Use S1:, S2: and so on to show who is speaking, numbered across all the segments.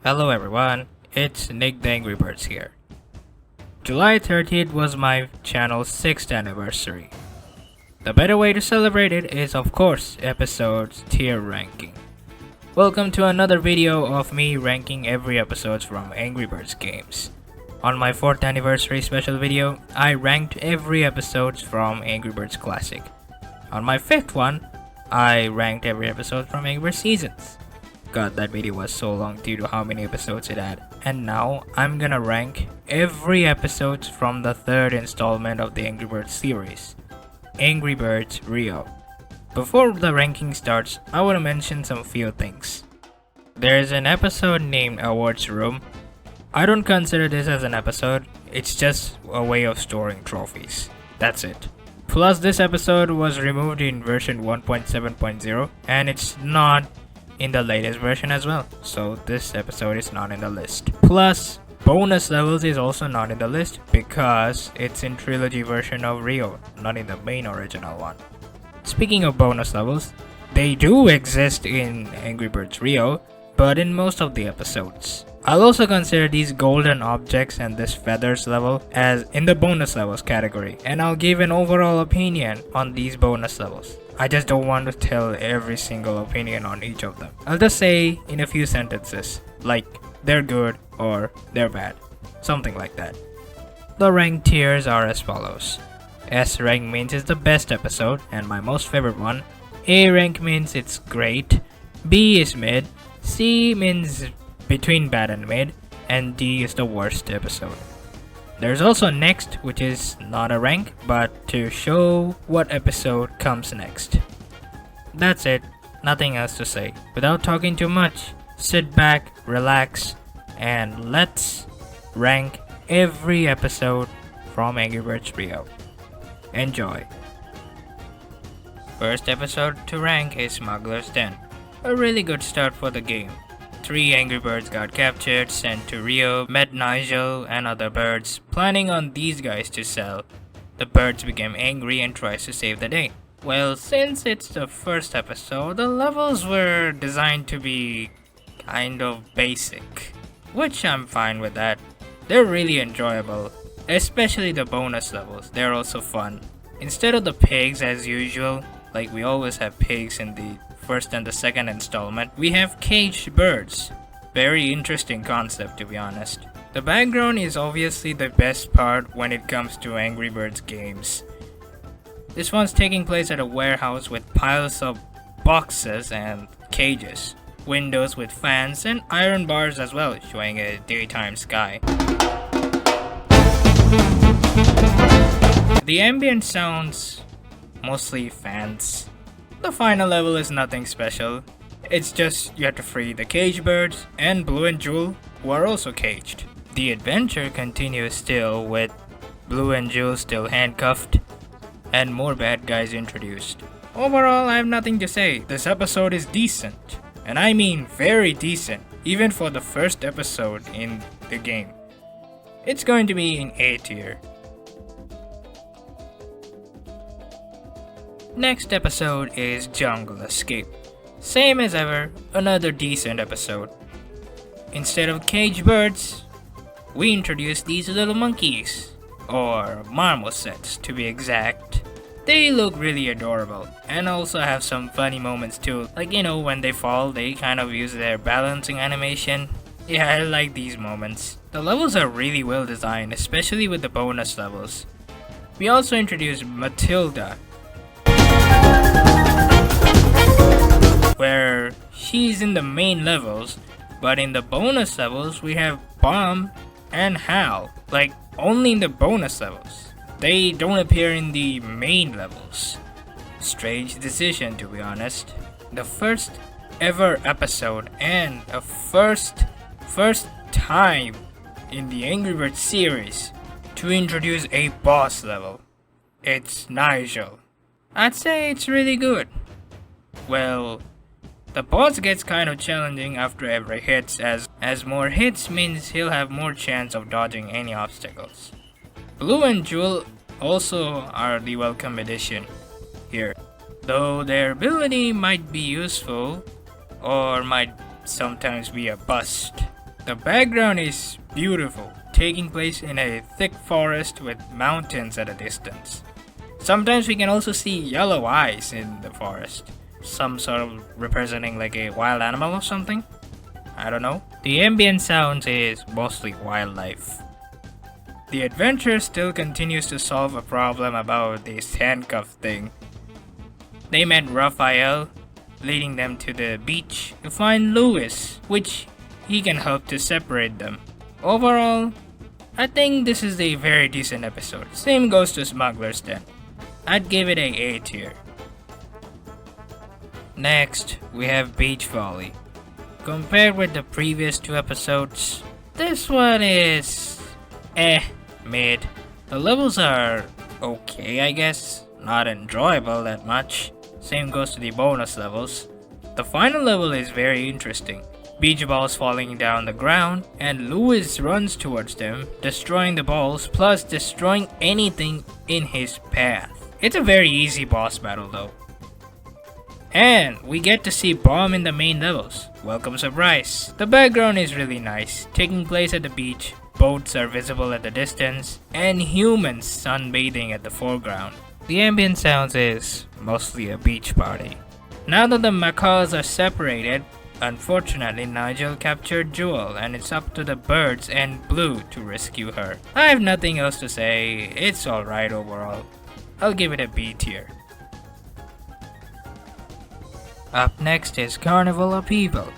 S1: Hello everyone, it's Nick the Angry Birds here. July 30th was my channel's 6th anniversary. The better way to celebrate it is of course episodes tier ranking. Welcome to another video of me ranking every episode from Angry Birds games. On my 4th anniversary special video, I ranked every episode from Angry Birds Classic. On my 5th one, I ranked every episode from Angry Birds Seasons. God, that video was so long due to how many episodes it had. And now, I'm gonna rank every episode from the 3rd installment of the Angry Birds series, Angry Birds Rio. Before the ranking starts, I wanna mention some few things. There's an episode named Awards Room. I don't consider this as an episode, it's just a way of storing trophies. That's it. Plus, this episode was removed in version 1.7.0 and it's not in the latest version as well, so this episode is not in the list. Plus, bonus levels is also not in the list because it's in trilogy version of Rio, not in the main original one. Speaking of bonus levels, they do exist in Angry Birds Rio, but in most of the episodes. I'll also consider these golden objects and this feathers level as in the bonus levels category, and I'll give an overall opinion on these bonus levels. I just don't want to tell every single opinion on each of them. I'll just say in a few sentences, like they're good or they're bad, something like that. The rank tiers are as follows. S rank means it's the best episode and my most favorite one. A rank means it's great. B is mid. C means between bad and mid. And D is the worst episode. There's also next, which is not a rank, but to show what episode comes next. That's it, nothing else to say. Without talking too much, sit back, relax, and let's rank every episode from Angry Birds Rio. Enjoy. First episode to rank is Smuggler's Den. A really good start for the game. 3 Angry Birds got captured, sent to Rio, met Nigel and other birds, planning on these guys to sell. The birds became angry and tries to save the day. Well, since it's the first episode, the levels were designed to be kind of basic, which I'm fine with that. They're really enjoyable, especially the bonus levels, they're also fun. Instead of the pigs as usual, like we always have pigs in the first and the second installment, we have caged birds. Very interesting concept, to be honest. The background is obviously the best part when it comes to Angry Birds games. This one's taking place at a warehouse with piles of boxes and cages, windows with fans and iron bars as well, showing a daytime sky. The ambient sounds mostly fans. The final level is nothing special, it's just you have to free the caged birds and Blue and Jewel, who are also caged. The adventure continues still with Blue and Jewel still handcuffed and more bad guys introduced. Overall, I have nothing to say. This episode is decent, and I mean very decent, even for the first episode in the game. It's going to be in A tier. Next episode is Jungle Escape. Same as ever, another decent episode. Instead of caged birds, we introduce these little monkeys, or marmosets to be exact. They look really adorable, and also have some funny moments too, like when they fall, they kind of use their balancing animation. Yeah, I like these moments. The levels are really well designed, especially with the bonus levels. We also introduce Matilda, where she's in the main levels, but in the bonus levels we have Bomb and Hal, like only in the bonus levels. They don't appear in the main levels. Strange decision, to be honest. The first ever episode and a first time in the Angry Birds series to introduce a boss level. It's Nigel. I'd say it's really good. Well, the boss gets kind of challenging after every hit, as more hits means he'll have more chance of dodging any obstacles. Blue and Jewel also are the welcome addition here, though their ability might be useful or might sometimes be a bust. The background is beautiful, taking place in a thick forest with mountains at a distance. Sometimes we can also see yellow eyes in the forest, some sort of representing like a wild animal or something. I don't know. The ambient sounds is mostly wildlife. The adventurer still continues to solve a problem about this handcuff thing. They met Raphael, leading them to the beach to find Lewis, which he can help to separate them. Overall, I think this is a very decent episode. Same goes to Smuggler's Den. I'd give it a A tier. Next, we have Beach Volley. Compared with the previous two episodes, this one is mid. The levels are okay, I guess. Not enjoyable that much. Same goes to the bonus levels. The final level is very interesting. Beach balls falling down the ground, and Lewis runs towards them, destroying the balls plus destroying anything in his path. It's a very easy boss battle though. And we get to see Bomb in the main levels. Welcome surprise. The background is really nice, taking place at the beach, boats are visible at the distance, and humans sunbathing at the foreground. The ambient sounds is mostly a beach party. Now that the macaws are separated, unfortunately Nigel captured Jewel and it's up to the birds and Blue to rescue her. I have nothing else to say, it's alright overall. I'll give it a B tier. Up next is Carnival Upheaval.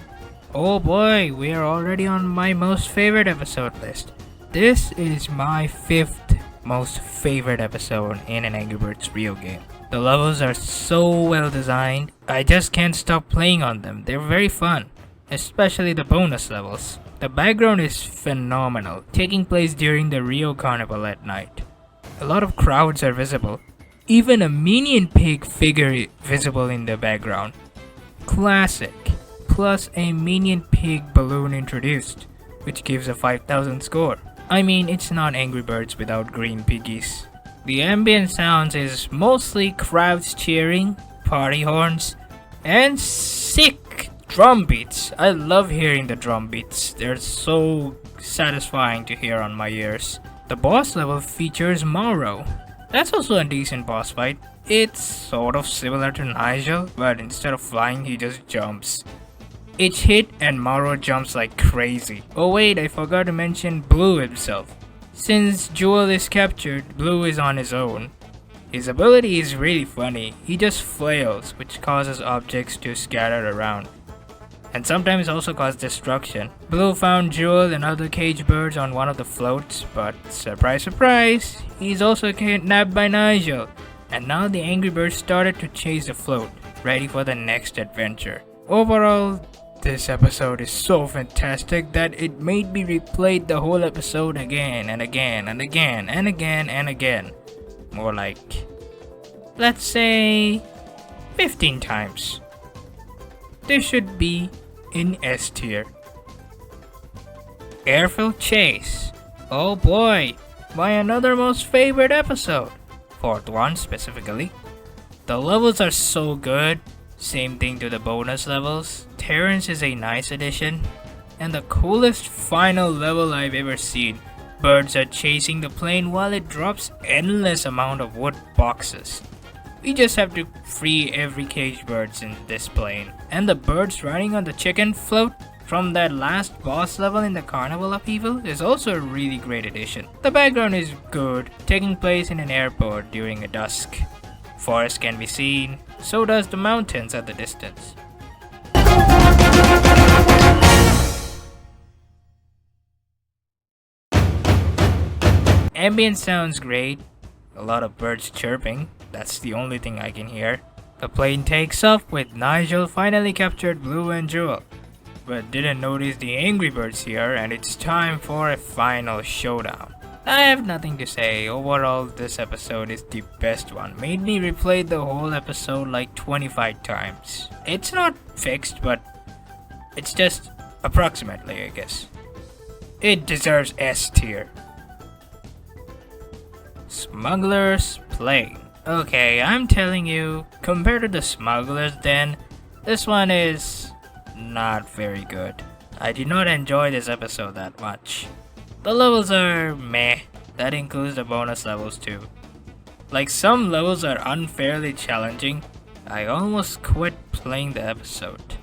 S1: Oh boy, we are already on my most favorite episode list. This is my 5th most favorite episode in an Angry Birds real game. The levels are so well designed, I just can't stop playing on them. They're very fun, especially the bonus levels. The background is phenomenal, taking place during the Rio Carnival at night. A lot of crowds are visible, even a minion pig figure visible in the background. Classic, plus a minion pig balloon introduced, which gives a 5000 score. I mean, it's not Angry Birds without green piggies. The ambient sounds is mostly crowds cheering, party horns, and sick drum beats. I love hearing the drum beats. They're so satisfying to hear on my ears. The boss level features Mauro. That's also a decent boss fight. It's sort of similar to Nigel, but instead of flying, he just jumps. Each hit and Mauro jumps like crazy. Oh wait, I forgot to mention Blue himself. Since Jewel is captured, Blue is on his own. His ability is really funny. He just flails, which causes objects to scatter around, and sometimes also cause destruction. Blue found Jewel and other cage birds on one of the floats, but surprise surprise, he's also kidnapped by Nigel. And now the Angry Birds started to chase the float, ready for the next adventure. Overall, this episode is so fantastic that it made me replay the whole episode again and again and again and again and again. More like, let's say, 15 times. This should be in S tier. Airfield Chase. Oh boy, my another most favorite episode. 4th one specifically. The levels are so good. Same thing to the bonus levels. Terrence is a nice addition. And the coolest final level I've ever seen. Birds are chasing the plane while it drops endless amount of wood boxes. We just have to free every cage birds in this plane. And the birds riding on the chicken float from that last boss level in the Carnival Upheaval is also a really great addition. The background is good, taking place in an airport during a dusk. Forest can be seen, so does the mountains at the distance. Ambient sounds great, a lot of birds chirping, that's the only thing I can hear. The plane takes off with Nigel finally captured Blue and Jewel, but didn't notice the Angry Birds here, and it's time for a final showdown. I have nothing to say. Overall, this episode is the best one. Made me replay the whole episode like 25 times. It's not fixed, but it's just approximately, I guess. It deserves S tier. Smuggler's Plane. Okay, I'm telling you, compared to the Smuggler's Den, this one is not very good. I did not enjoy this episode that much. The levels are meh, that includes the bonus levels too. Like some levels are unfairly challenging. I almost quit playing the episode.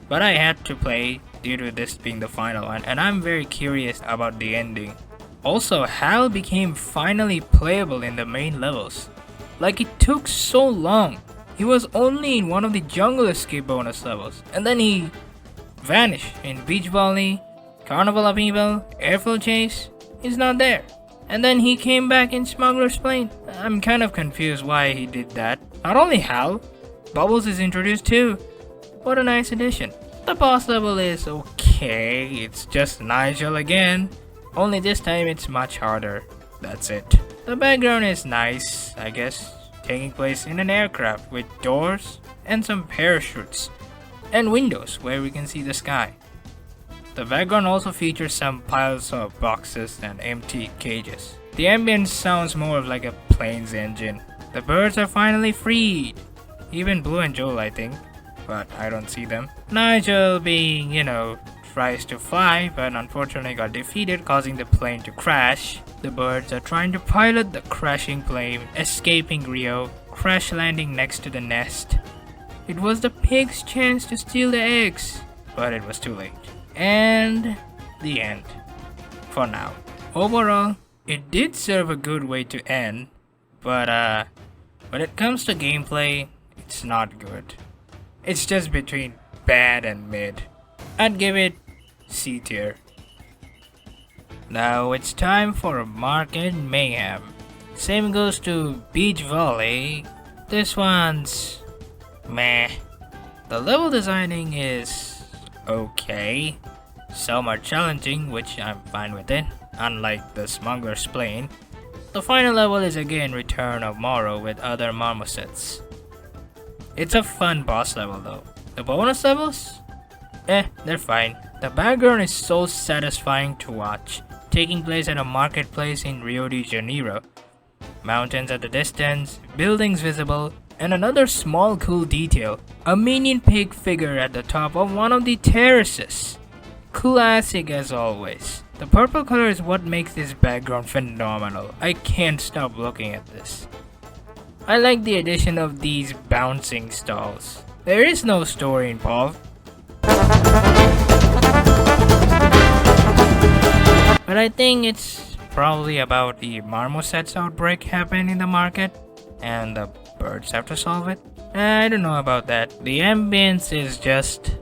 S1: But I had to play due to this being the final one, and I'm very curious about the ending. Also, Hal became finally playable in the main levels. Like it took so long. He was only in one of the jungle escape bonus levels, and then he vanished in Beachball, Carnival Upheaval, Airfield Chase. He's not there. And then he came back in Smuggler's plane. I'm kind of confused why he did that. Not only Hal, Bubbles is introduced too. What a nice addition. The boss level is okay, it's just Nigel again. Only this time it's much harder. That's it. The background is nice, I guess, taking place in an aircraft with doors and some parachutes and windows where we can see the sky. The background also features some piles of boxes and empty cages. The ambience sounds more like a plane's engine. The birds are finally freed. Even Blue and Joel, I think, but I don't see them. Nigel being, tries to fly, but unfortunately got defeated, causing the plane to crash. The birds are trying to pilot the crashing plane, escaping Rio, crash landing next to the nest. It was the pig's chance to steal the eggs, but it was too late. And the end. For now. Overall, it did serve a good way to end, but when it comes to gameplay, it's not good. It's just between bad and mid. I'd give it C tier. Now it's time for Market Mayhem. Same goes to Beach Volley. This one's meh. The level designing is okay. Some are challenging, which I'm fine with it, unlike the Smuggler's plane. The final level is again Return of Morrow with other marmosets. It's a fun boss level though. The bonus levels? They're fine. The background is so satisfying to watch, taking place at a marketplace in Rio de Janeiro. Mountains at the distance, buildings visible, and another small cool detail, a minion pig figure at the top of one of the terraces. Classic as always. The purple color is what makes this background phenomenal. I can't stop looking at this. I like the addition of these bouncing stalls. There is no story involved, but I think it's probably about the marmosets outbreak happened in the market and the birds have to solve it. I don't know about that. The ambience is just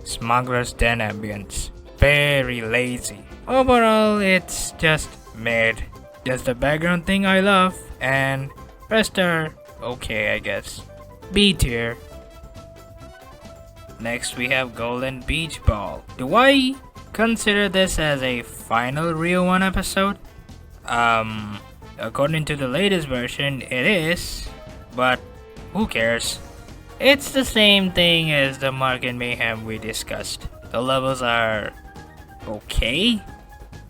S1: Smuggler's Den ambience. Very lazy. Overall, it's just mid. Just the background thing I love, and rest are okay, I guess. B tier. Next we have Golden Beachball. Do I consider this as a final Rio 1 episode? According to the latest version, it is, but who cares? It's the same thing as the Market Mayhem we discussed. The levels are okay.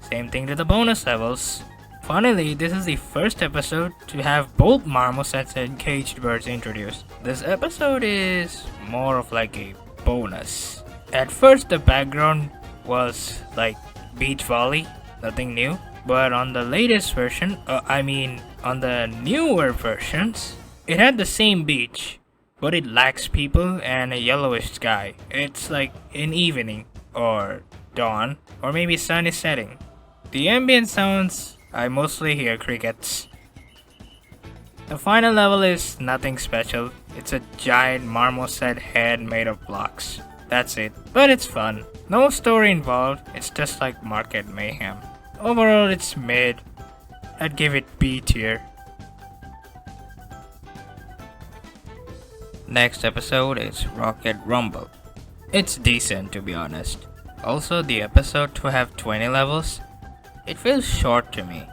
S1: Same thing to the bonus levels. Finally, this is the first episode to have both marmosets and caged birds introduced. This episode is more of like a bonus. At first, the background was like beach volley, nothing new. But on the latest version, on the newer versions, it had the same beach, but it lacks people and a yellowish sky. It's like in evening, or dawn, or maybe sun is setting. The ambient sounds, I mostly hear crickets. The final level is nothing special. It's a giant marmoset head made of blocks. That's it. But it's fun. No story involved, it's just like Market Mayhem. Overall, it's mid. I'd give it B tier. Next episode is Rocket Rumble. It's decent, to be honest. Also, the episode to have 20 levels, it feels short to me.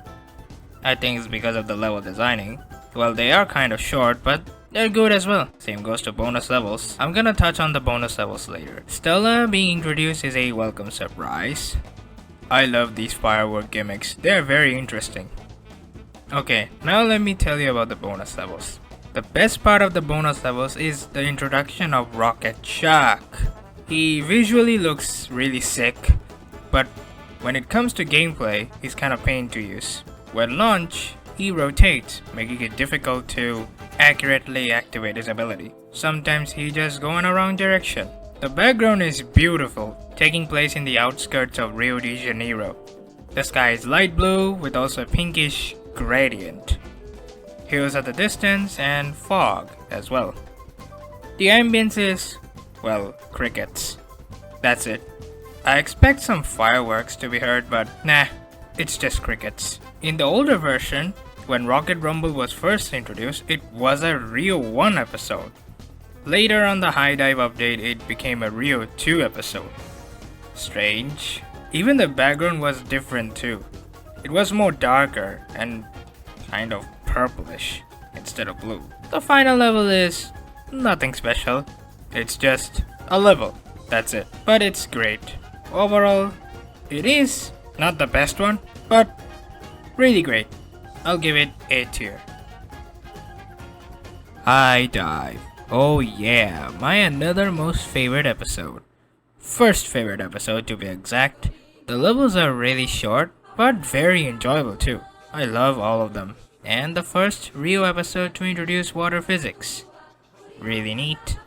S1: I think it's because of the level designing. Well, they are kind of short, but they're good as well. Same goes to bonus levels. I'm gonna touch on the bonus levels later. Stella being introduced is a welcome surprise. I love these firework gimmicks. They're very interesting. Okay, now let me tell you about the bonus levels. The best part of the bonus levels is the introduction of Rocket Chuck. He visually looks really sick, but when it comes to gameplay, he's kind of pain to use. When launch, he rotates, making it difficult to accurately activate his ability. Sometimes he just go in a wrong direction. The background is beautiful, taking place in the outskirts of Rio de Janeiro. The sky is light blue with also a pinkish gradient. Hills at the distance and fog as well. The ambience is, well, crickets. That's it. I expect some fireworks to be heard, but nah, it's just crickets. In the older version, when Rocket Rumble was first introduced, it was a Rio 1 episode. Later on the High Dive update, it became a Rio 2 episode. Strange. Even the background was different too. It was more darker and kind of purplish instead of blue. The final level is nothing special. It's just a level. That's it. But it's great. Overall, it is not the best one, but really great. I'll give it A tier. High Dive. Oh yeah, my another most favorite episode. First favorite episode to be exact. The levels are really short, but very enjoyable too. I love all of them. And the first Rio episode to introduce water physics. Really neat.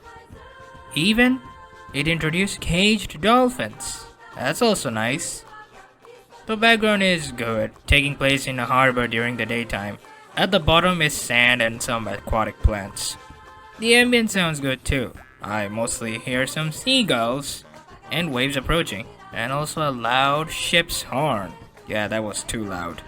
S1: Even, it introduced caged dolphins. That's also nice. The background is good, taking place in a harbor during the daytime. At the bottom is sand and some aquatic plants. The ambient sounds good too. I mostly hear some seagulls and waves approaching, and also a loud ship's horn. Yeah, that was too loud.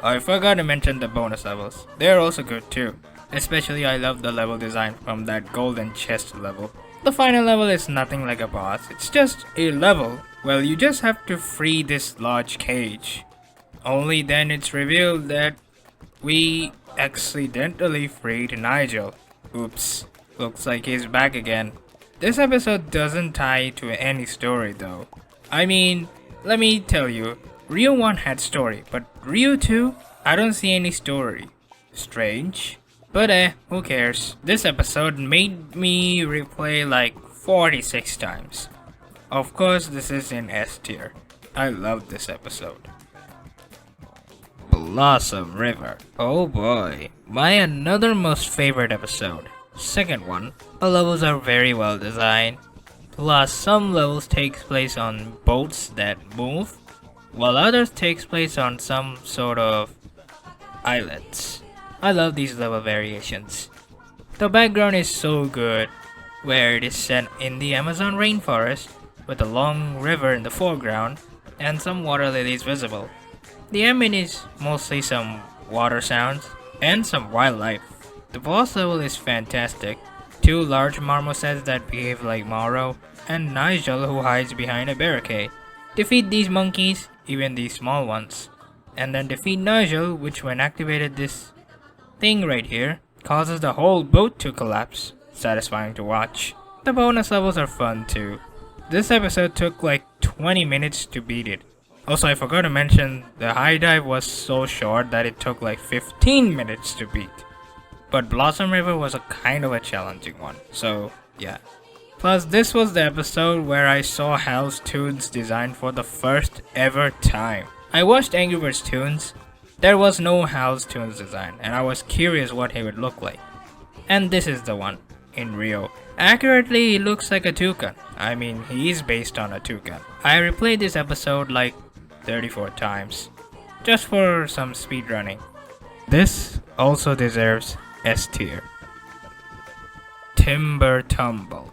S1: I forgot to mention the bonus levels. They're also good too. Especially I love the level design from that golden chest level. The final level is nothing like a boss, it's just a level. Well, you just have to free this large cage. Only then it's revealed that we accidentally freed Nigel. Oops, looks like he's back again. This episode doesn't tie to any story though. I mean, let me tell you, Rio 1 had story, but Rio 2, I don't see any story. Strange. But who cares? This episode made me replay like 46 times. Of course, this is in S tier. I love this episode. Blossom River. Oh boy, my another most favorite episode. Second one. The levels are very well designed. Plus, some levels takes place on boats that move, while others takes place on some sort of islets. I love these level variations. The background is so good, where it is set in the Amazon rainforest with a long river in the foreground and some water lilies visible. The ambient is mostly some water sounds and some wildlife. The boss level is fantastic. Two large marmosets that behave like Mauro, and Nigel who hides behind a barricade. Defeat these monkeys, even these small ones, and then defeat Nigel, which when activated this thing right here, causes the whole boat to collapse. Satisfying to watch. The bonus levels are fun too. This episode took like 20 minutes to beat it. Also, I forgot to mention, the high dive was so short that it took like 15 minutes to beat. But Blossom River was a kind of a challenging one, so yeah. Plus, this was the episode where I saw Hal's Toons design for the first ever time. I watched Angry Birds Toons. There was no Hal's Toons design, and I was curious what he would look like. And this is the one, in Rio. Accurately, he looks like a toucan. I mean, he is based on a toucan. I replayed this episode like 34 times, just for some speedrunning. This also deserves S tier. Tumble.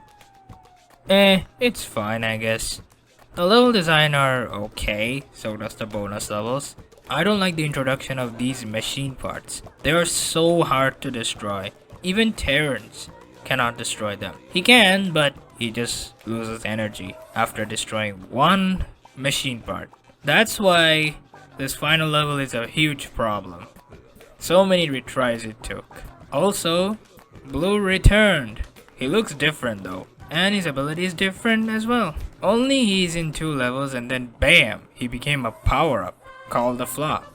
S1: It's fine I guess. The level design are okay, so does the bonus levels. I don't like the introduction of these machine parts. They are so hard to destroy. Even Terrence cannot destroy them. He can, but he just loses energy after destroying one machine part. That's why this final level is a huge problem. So many retries it took. Also, Blue returned. He looks different though, and his ability is different as well. Only he's in 2 levels and then BAM! He became a power-up called the Flock.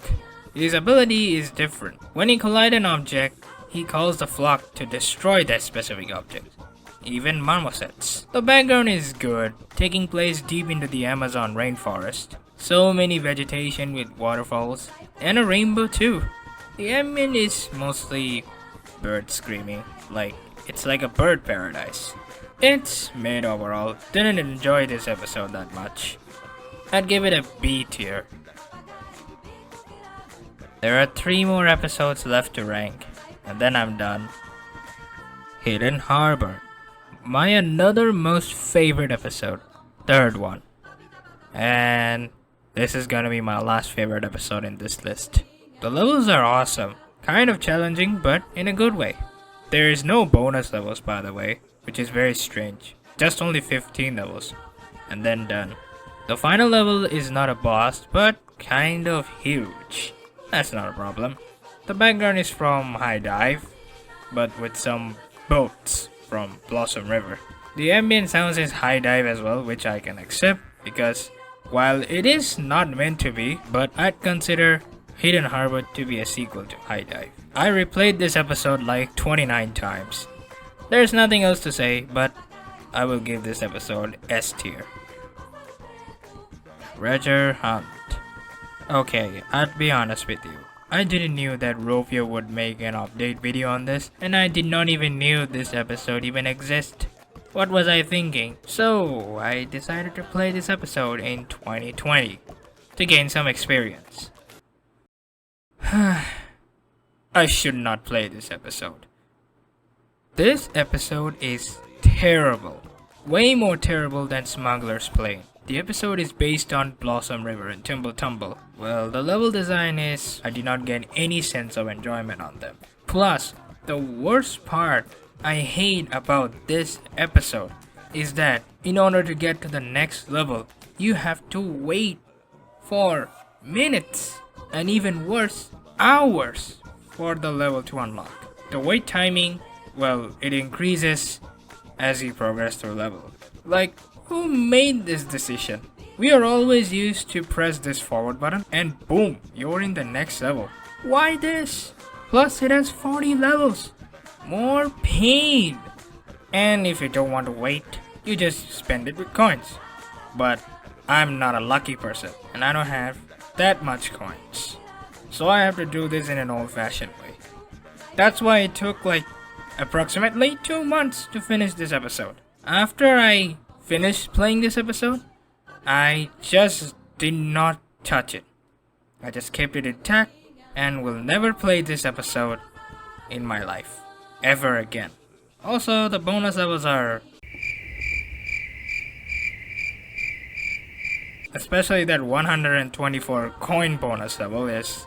S1: His ability is different. When he collides an object, he calls the Flock to destroy that specific object. even marmosets. The background is good, taking place deep into the Amazon rainforest. So many vegetation with waterfalls, and a rainbow too. The ambient is mostly birds screaming, like it's like a bird paradise. It's mid overall, didn't enjoy this episode that much. I'd give it a B tier. There are 3 more episodes left to rank, and then I'm done. Hidden Harbor. My another most favorite episode. 3rd one. And this is gonna be my last favorite episode in this list. The levels are awesome. Kind of challenging, but in a good way. There is no bonus levels, by the way, which is very strange. Just only 15 levels, and then done. The final level is not a boss, but kind of huge. That's not a problem. The background is from High Dive, but with some boats from Blossom River. The ambient sounds is High Dive as well, which I can accept because while it is not meant to be, but I'd consider Hidden Harbor to be a sequel to High Dive. I replayed this episode like 29 times. There's nothing else to say, but I will give this episode S tier. Treasure Hunt. Okay, I'll be honest with you. I didn't knew that Rovio would make an update video on this, and I did not even knew this episode even exists. What was I thinking? So, I decided to play this episode in 2020 to gain some experience. I should not play this episode. This episode is terrible. Way more terrible than Smuggler's Plane. The episode is based on Blossom River and Tumble. Well, the level design is, I did not get any sense of enjoyment on them. Plus, the worst part I hate about this episode is that in order to get to the next level, you have to wait for minutes and even worse, hours for the level to unlock. The wait timing, well, it increases as you progress through level. Like, who made this decision? We are always used to press this forward button and boom, you're in the next level. Why this? Plus it has 40 levels. More pain. And if you don't want to wait, you just spend it with coins. But I'm not a lucky person and I don't have that much coins. So I have to do this in an old-fashioned way. That's why it took like approximately 2 months to finish this episode. After I finished playing this episode, I just did not touch it. I just kept it intact and will never play this episode in my life ever again. Also, the bonus levels are, especially that 124 coin bonus level is,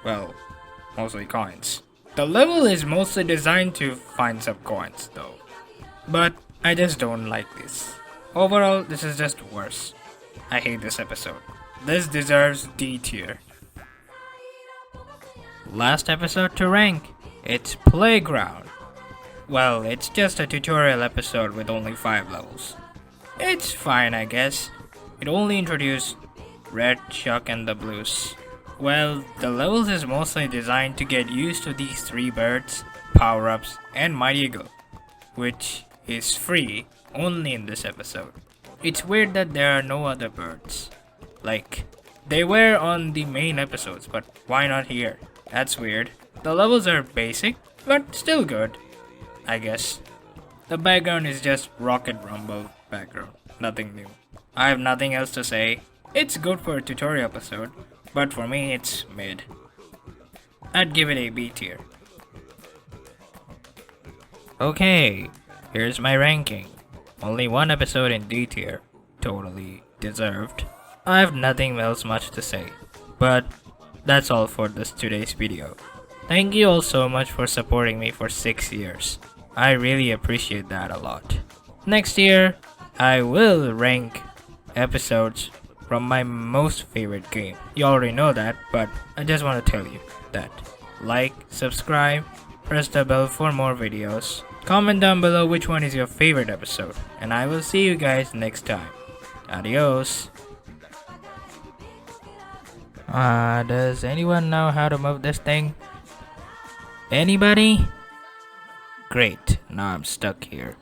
S1: well, mostly coins. The level is mostly designed to find some coins though, but I just don't like this. Overall, this is just worse. I hate this episode. This deserves D tier. Last episode to rank. It's Playground. Well, it's just a tutorial episode with only 5 levels. It's fine, I guess. It only introduced Red, Chuck, and the Blues. Well, the levels is mostly designed to get used to these 3 birds, power-ups, and Mighty Eagle, which is free only in this episode. It's weird that there are no other birds. Like, they were on the main episodes, but why not here? That's weird. The levels are basic, but still good, I guess. The background is just Rocket Rumble background, nothing new. I have nothing else to say. It's good for a tutorial episode, but for me it's mid. I'd give it a B tier. Okay, here's my ranking. Only 1 episode in D tier. Totally deserved. I have nothing else much to say. But that's all for today's video. Thank you all so much for supporting me for 6 years. I really appreciate that a lot. Next year, I will rank episodes from my most favorite game. You already know that, but I just want to tell you that. Like, subscribe, press the bell for more videos. Comment down below which one is your favorite episode, and I will see you guys next time. Adios. Does anyone know how to move this thing? Anybody? Great, now I'm stuck here.